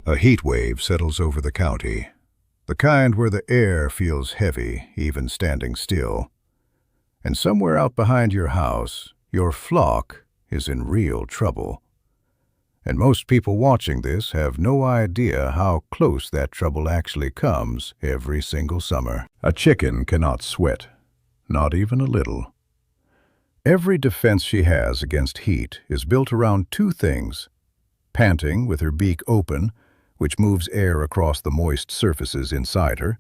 A heat wave settles over the county, the kind where the air feels heavy, even standing still. And somewhere out behind your house, your flock is in real trouble. And most people watching this have no idea how close that trouble actually comes every single summer. A chicken cannot sweat, not even a little. Every defense she has against heat is built around two things: panting with her beak open, which moves air across the moist surfaces inside her,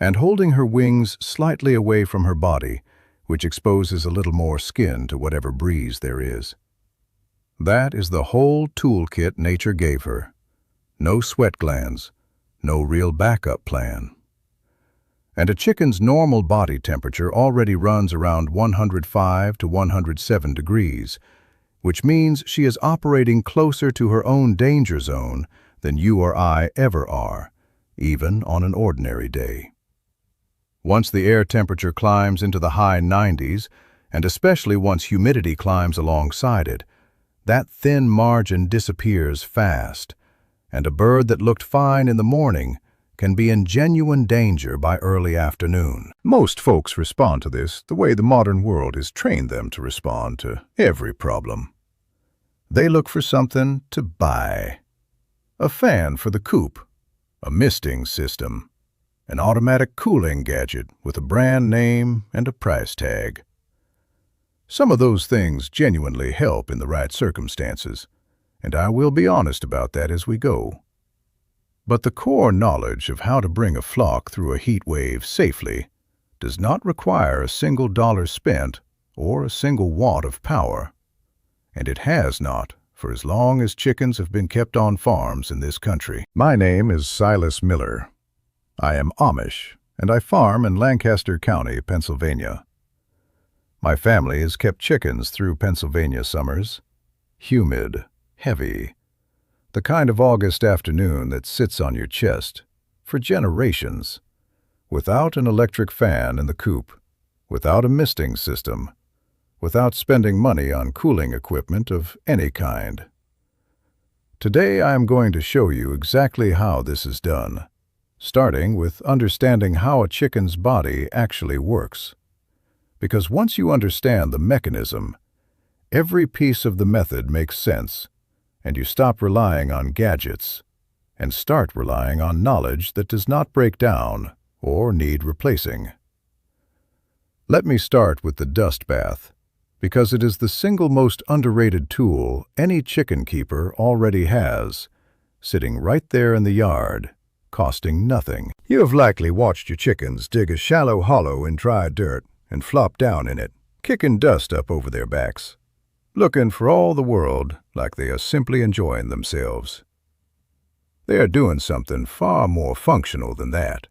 and holding her wings slightly away from her body, which exposes a little more skin to whatever breeze there is. That is the whole toolkit nature gave her. No sweat glands, no real backup plan. And a chicken's normal body temperature already runs around 105 to 107 degrees, which means she is operating closer to her own danger zone than you or I ever are, even on an ordinary day. Once the air temperature climbs into the high 90s, and especially once humidity climbs alongside it, that thin margin disappears fast, and a bird that looked fine in the morning can be in genuine danger by early afternoon. Most folks respond to this the way the modern world has trained them to respond to every problem. They look for something to buy. A fan for the coop, a misting system, an automatic cooling gadget with a brand name and a price tag. Some of those things genuinely help in the right circumstances, and I will be honest about that as we go. But the core knowledge of how to bring a flock through a heat wave safely does not require a single dollar spent or a single watt of power. And it has not for as long as chickens have been kept on farms in this country. My name is Silas Miller. I am Amish, and I farm in Lancaster County, Pennsylvania. My family has kept chickens through Pennsylvania summers. Humid, heavy, the kind of August afternoon that sits on your chest for generations, without an electric fan in the coop, without a misting system, without spending money on cooling equipment of any kind. Today I am going to show you exactly how this is done, starting with understanding how a chicken's body actually works. Because once you understand the mechanism, every piece of the method makes sense, and you stop relying on gadgets and start relying on knowledge that does not break down or need replacing. Let me start with the dust bath, because it is the single most underrated tool any chicken keeper already has, sitting right there in the yard, costing nothing. You have likely watched your chickens dig a shallow hollow in dry dirt and flop down in it, kicking dust up over their backs, looking for all the world like they are simply enjoying themselves. They are doing something far more functional than that.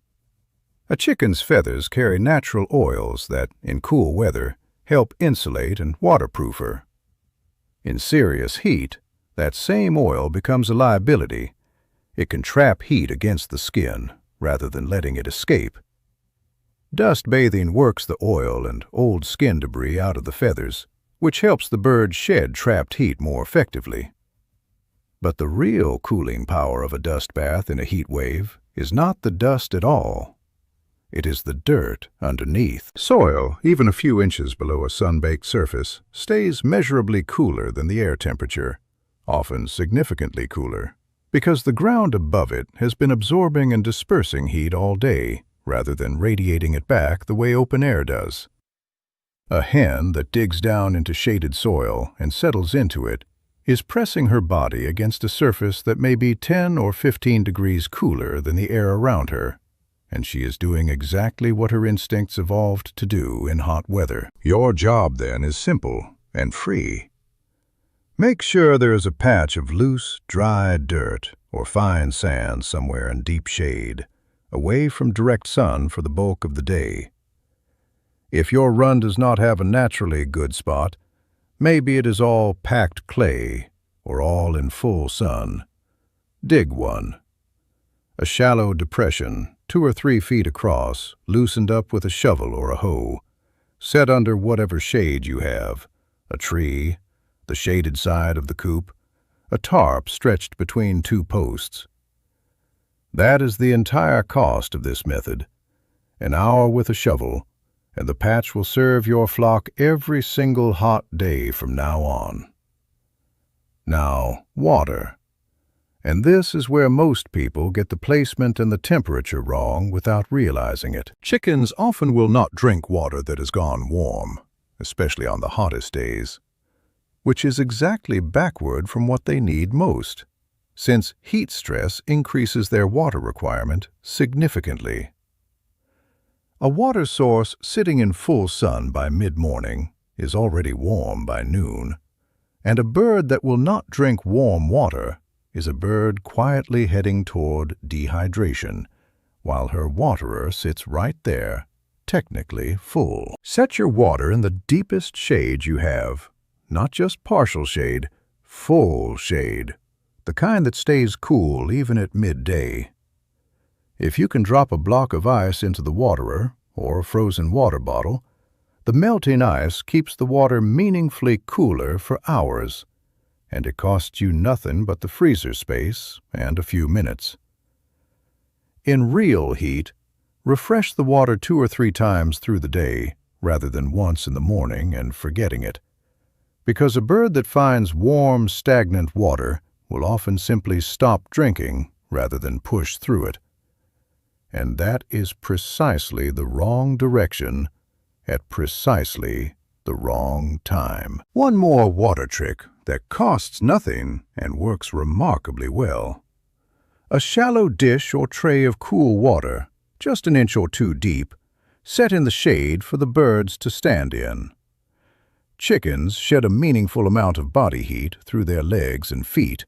A chicken's feathers carry natural oils that, in cool weather, help insulate and waterproof her. In serious heat, that same oil becomes a liability. It can trap heat against the skin rather than letting it escape. Dust bathing works the oil and old skin debris out of the feathers, which helps the bird shed trapped heat more effectively. But the real cooling power of a dust bath in a heat wave is not the dust at all. It is the dirt underneath. Soil, even a few inches below a sun-baked surface, stays measurably cooler than the air temperature, often significantly cooler, because the ground above it has been absorbing and dispersing heat all day, rather than radiating it back the way open air does. A hen that digs down into shaded soil and settles into it is pressing her body against a surface that may be 10 or 15 degrees cooler than the air around her, and she is doing exactly what her instincts evolved to do in hot weather. Your job, then, is simple and free. Make sure there is a patch of loose, dry dirt or fine sand somewhere in deep shade, away from direct sun for the bulk of the day. If your run does not have a naturally good spot, maybe it is all packed clay or all in full sun. Dig one. A shallow depression, 2 or 3 feet across, loosened up with a shovel or a hoe. Set under whatever shade you have, a tree, the shaded side of the coop, a tarp stretched between 2 posts. That is the entire cost of this method. An hour with a shovel, and the patch will serve your flock every single hot day from now on. Now, water. And this is where most people get the placement and the temperature wrong without realizing it. Chickens often will not drink water that has gone warm, especially on the hottest days, which is exactly backward from what they need most, since heat stress increases their water requirement significantly. A water source sitting in full sun by mid-morning is already warm by noon, and a bird that will not drink warm water is a bird quietly heading toward dehydration, while her waterer sits right there, technically full. Set your water in the deepest shade you have, not just partial shade, full shade, the kind that stays cool even at midday. If you can drop a block of ice into the waterer or a frozen water bottle, the melting ice keeps the water meaningfully cooler for hours, and it costs you nothing but the freezer space and a few minutes. In real heat, refresh the water 2 or 3 times through the day rather than once in the morning and forgetting it, because a bird that finds warm, stagnant water will often simply stop drinking rather than push through it. And that is precisely the wrong direction at precisely the wrong time. One more water trick that costs nothing and works remarkably well. A shallow dish or tray of cool water, just an inch or 2 deep, set in the shade for the birds to stand in. Chickens shed a meaningful amount of body heat through their legs and feet,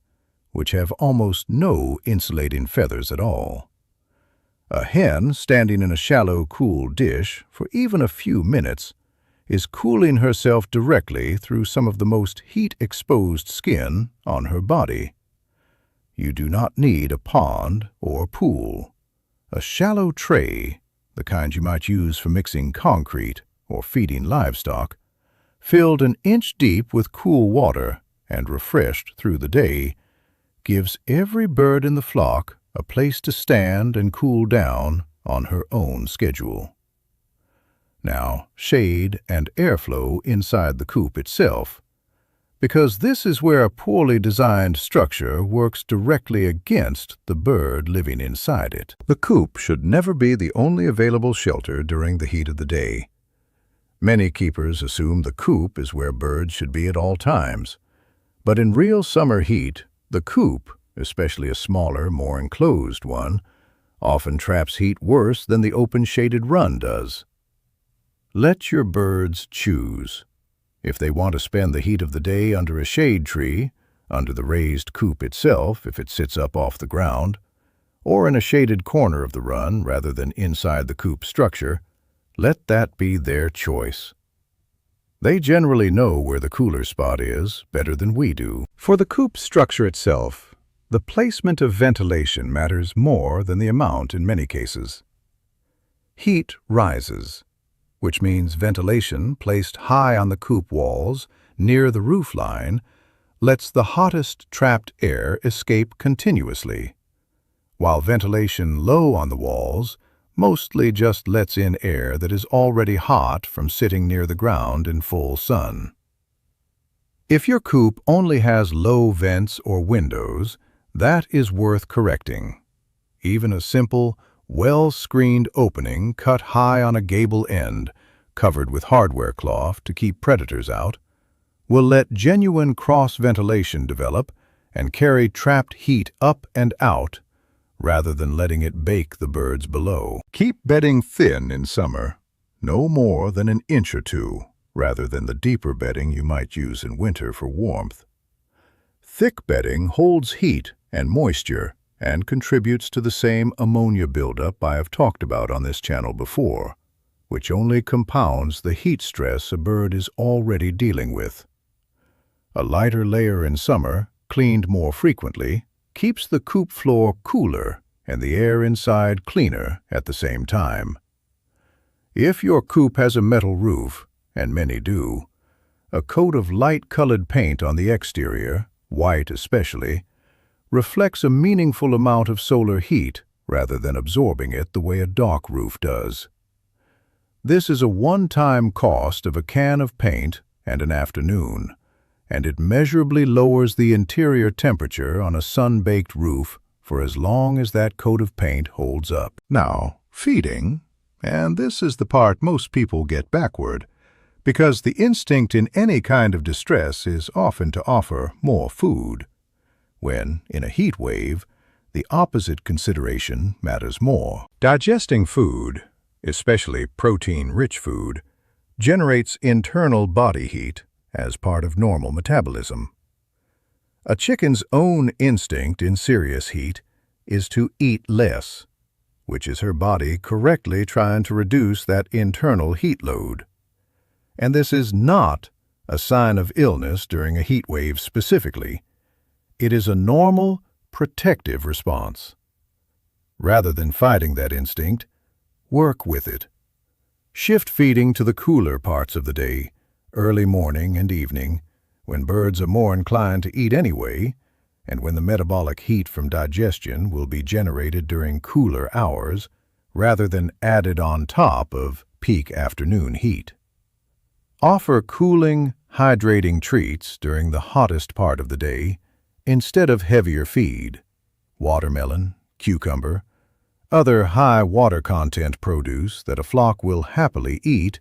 which have almost no insulating feathers at all. A hen standing in a shallow, cool dish for even a few minutes is cooling herself directly through some of the most heat-exposed skin on her body. You do not need a pond or pool. A shallow tray, the kind you might use for mixing concrete or feeding livestock, filled an inch deep with cool water and refreshed through the day, gives every bird in the flock a place to stand and cool down on her own schedule. Now, shade and airflow inside the coop itself, because this is where a poorly designed structure works directly against the bird living inside it. The coop should never be the only available shelter during the heat of the day. Many keepers assume the coop is where birds should be at all times, but in real summer heat, the coop, especially a smaller, more enclosed one, often traps heat worse than the open shaded run does. Let your birds choose. If they want to spend the heat of the day under a shade tree, under the raised coop itself if it sits up off the ground, or in a shaded corner of the run rather than inside the coop structure, let that be their choice. They generally know where the cooler spot is better than we do. For the coop structure itself, the placement of ventilation matters more than the amount in many cases. Heat rises, which means ventilation placed high on the coop walls, near the roof line, lets the hottest trapped air escape continuously, while ventilation low on the walls mostly just lets in air that is already hot from sitting near the ground in full sun. If your coop only has low vents or windows, that is worth correcting. Even a simple, well-screened opening cut high on a gable end, covered with hardware cloth to keep predators out, will let genuine cross-ventilation develop and carry trapped heat up and out rather than letting it bake the birds below. Keep bedding thin in summer, no more than an inch or 2, rather than the deeper bedding you might use in winter for warmth. Thick bedding holds heat and moisture and contributes to the same ammonia buildup I have talked about on this channel before, which only compounds the heat stress a bird is already dealing with. A lighter layer in summer, cleaned more frequently, keeps the coop floor cooler and the air inside cleaner at the same time. If your coop has a metal roof, and many do, a coat of light-colored paint on the exterior, white especially, reflects a meaningful amount of solar heat rather than absorbing it the way a dock roof does. This is a one-time cost of a can of paint and an afternoon, and it measurably lowers the interior temperature on a sun-baked roof for as long as that coat of paint holds up. Now, feeding, and this is the part most people get backward, because the instinct in any kind of distress is often to offer more food, when, in a heat wave, the opposite consideration matters more. Digesting food, especially protein-rich food, generates internal body heat as part of normal metabolism. A chicken's own instinct in serious heat is to eat less, which is her body correctly trying to reduce that internal heat load. And this is not a sign of illness during a heat wave specifically. It is a normal, protective response. Rather than fighting that instinct, work with it. Shift feeding to the cooler parts of the day, early morning and evening, when birds are more inclined to eat anyway, and when the metabolic heat from digestion will be generated during cooler hours, rather than added on top of peak afternoon heat. Offer cooling, hydrating treats during the hottest part of the day instead of heavier feed, watermelon, cucumber, other high water content produce that a flock will happily eat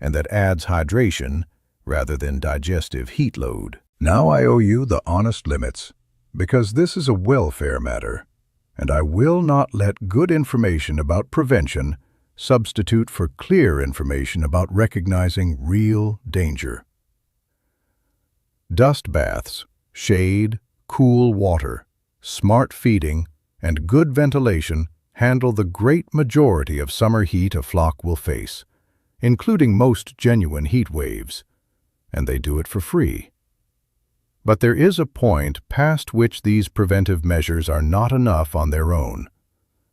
and that adds hydration rather than digestive heat load. Now I owe you the honest limits, because this is a welfare matter, and I will not let good information about prevention substitute for clear information about recognizing real danger. Dust baths, shade, cool water, smart feeding, and good ventilation handle the great majority of summer heat a flock will face, including most genuine heat waves, and they do it for free. But there is a point past which these preventive measures are not enough on their own,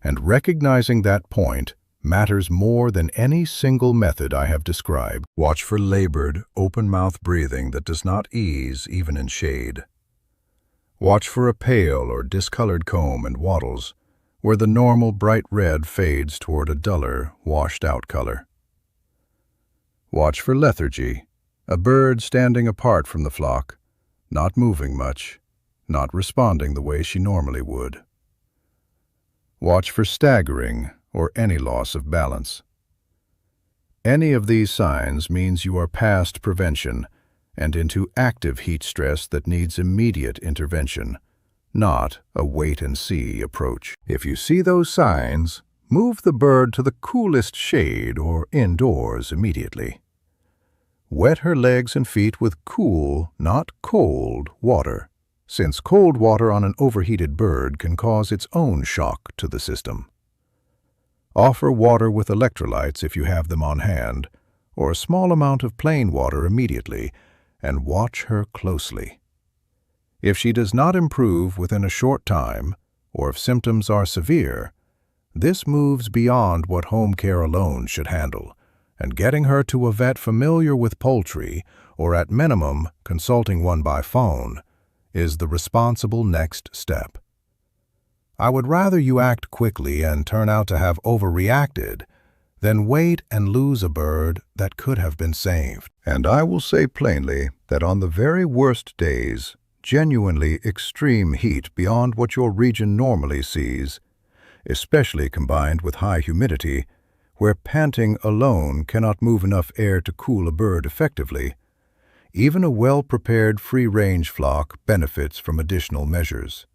and recognizing that point matters more than any single method I have described. Watch for labored, open-mouth breathing that does not ease even in shade. Watch for a pale or discolored comb and wattles, where the normal bright red fades toward a duller, washed-out color. Watch for lethargy, a bird standing apart from the flock, not moving much, not responding the way she normally would. Watch for staggering or any loss of balance. Any of these signs means you are past prevention and into active heat stress that needs immediate intervention, not a wait-and-see approach. If you see those signs, move the bird to the coolest shade or indoors immediately. Wet her legs and feet with cool, not cold, water, since cold water on an overheated bird can cause its own shock to the system. Offer water with electrolytes if you have them on hand, or a small amount of plain water immediately, and watch her closely. If she does not improve within a short time, or if symptoms are severe, this moves beyond what home care alone should handle, and getting her to a vet familiar with poultry, or at minimum consulting one by phone, is the responsible next step. I would rather you act quickly and turn out to have overreacted than wait and lose a bird that could have been saved. And I will say plainly that on the very worst days, genuinely extreme heat beyond what your region normally sees, especially combined with high humidity, where panting alone cannot move enough air to cool a bird effectively, even a well-prepared free-range flock benefits from additional measures.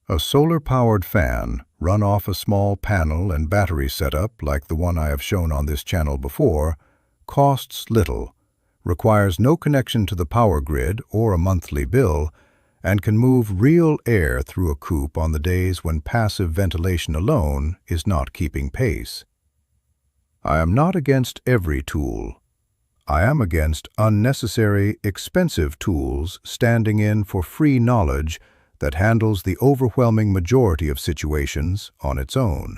A solar-powered fan, run off a small panel and battery setup like the one I have shown on this channel before, costs little, requires no connection to the power grid or a monthly bill, and can move real air through a coop on the days when passive ventilation alone is not keeping pace. I am not against every tool. I am against unnecessary, expensive tools standing in for free knowledge that handles the overwhelming majority of situations on its own.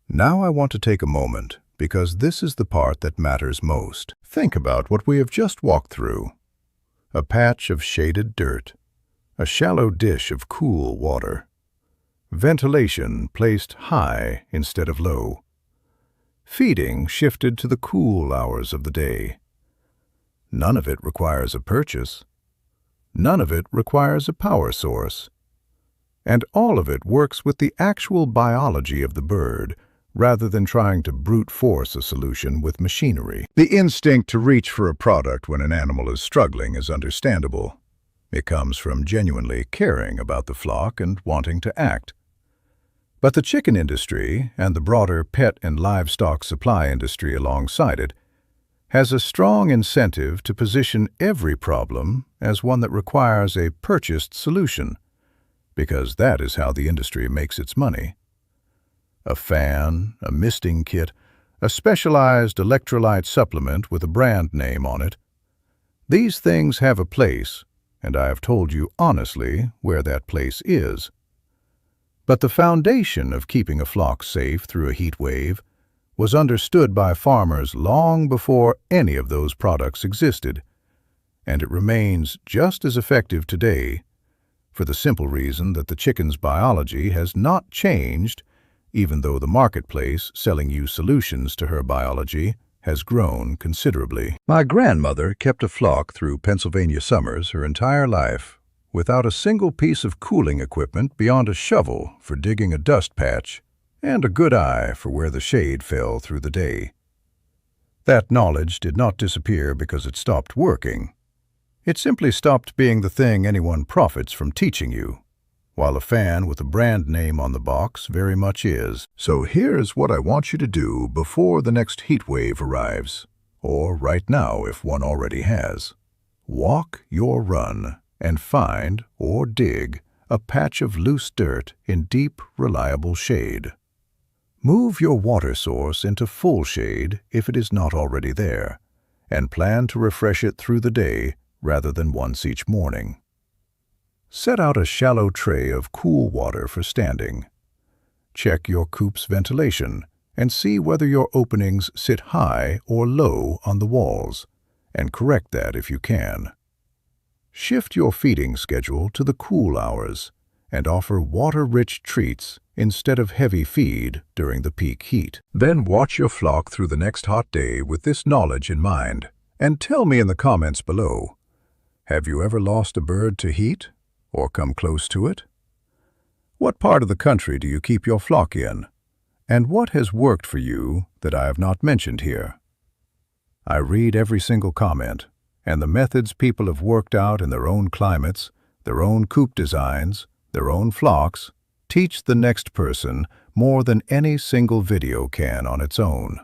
Now I want to take a moment, because this is the part that matters most. Think about what we have just walked through. A patch of shaded dirt, a shallow dish of cool water, ventilation placed high instead of low, feeding shifted to the cool hours of the day. None of it requires a purchase. None of it requires a power source. And all of it works with the actual biology of the bird, rather than trying to brute force a solution with machinery. The instinct to reach for a product when an animal is struggling is understandable. It comes from genuinely caring about the flock and wanting to act. But the chicken industry, and the broader pet and livestock supply industry alongside it, has a strong incentive to position every problem as one that requires a purchased solution, because that is how the industry makes its money. A fan, a misting kit, a specialized electrolyte supplement with a brand name on it. These things have a place, and I have told you honestly where that place is. But the foundation of keeping a flock safe through a heat wave was understood by farmers long before any of those products existed, and it remains just as effective today, for the simple reason that the chicken's biology has not changed, even though the marketplace selling you solutions to her biology has grown considerably. My grandmother kept a flock through Pennsylvania summers her entire life, without a single piece of cooling equipment beyond a shovel for digging a dust patch and a good eye for where the shade fell through the day. That knowledge did not disappear because it stopped working. It simply stopped being the thing anyone profits from teaching you, while a fan with a brand name on the box very much is. So here's what I want you to do before the next heat wave arrives, or right now if one already has. Walk your run and find or dig a patch of loose dirt in deep, reliable shade. Move your water source into full shade if it is not already there, and plan to refresh it through the day rather than once each morning. Set out a shallow tray of cool water for standing. Check your coop's ventilation and see whether your openings sit high or low on the walls, and correct that if you can. Shift your feeding schedule to the cool hours and offer water-rich treats instead of heavy feed during the peak heat. Then watch your flock through the next hot day with this knowledge in mind, and tell me in the comments below, have you ever lost a bird to heat? Or come close to it? What part of the country do you keep your flock in? And what has worked for you that I have not mentioned here? I read every single comment, and the methods people have worked out in their own climates, their own coop designs, their own flocks, teach the next person more than any single video can on its own.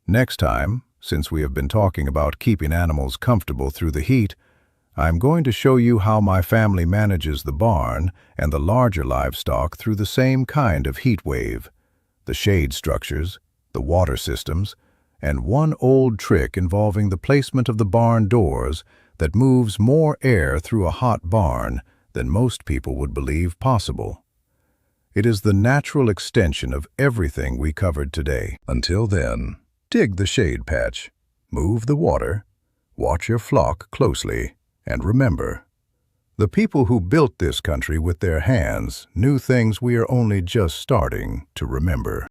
Next time, since we have been talking about keeping animals comfortable through the heat, I'm going to show you how my family manages the barn and the larger livestock through the same kind of heat wave, the shade structures, the water systems, and one old trick involving the placement of the barn doors that moves more air through a hot barn than most people would believe possible. It is the natural extension of everything we covered today. Until then, dig the shade patch, move the water, watch your flock closely, and remember, the people who built this country with their hands knew things we are only just starting to remember.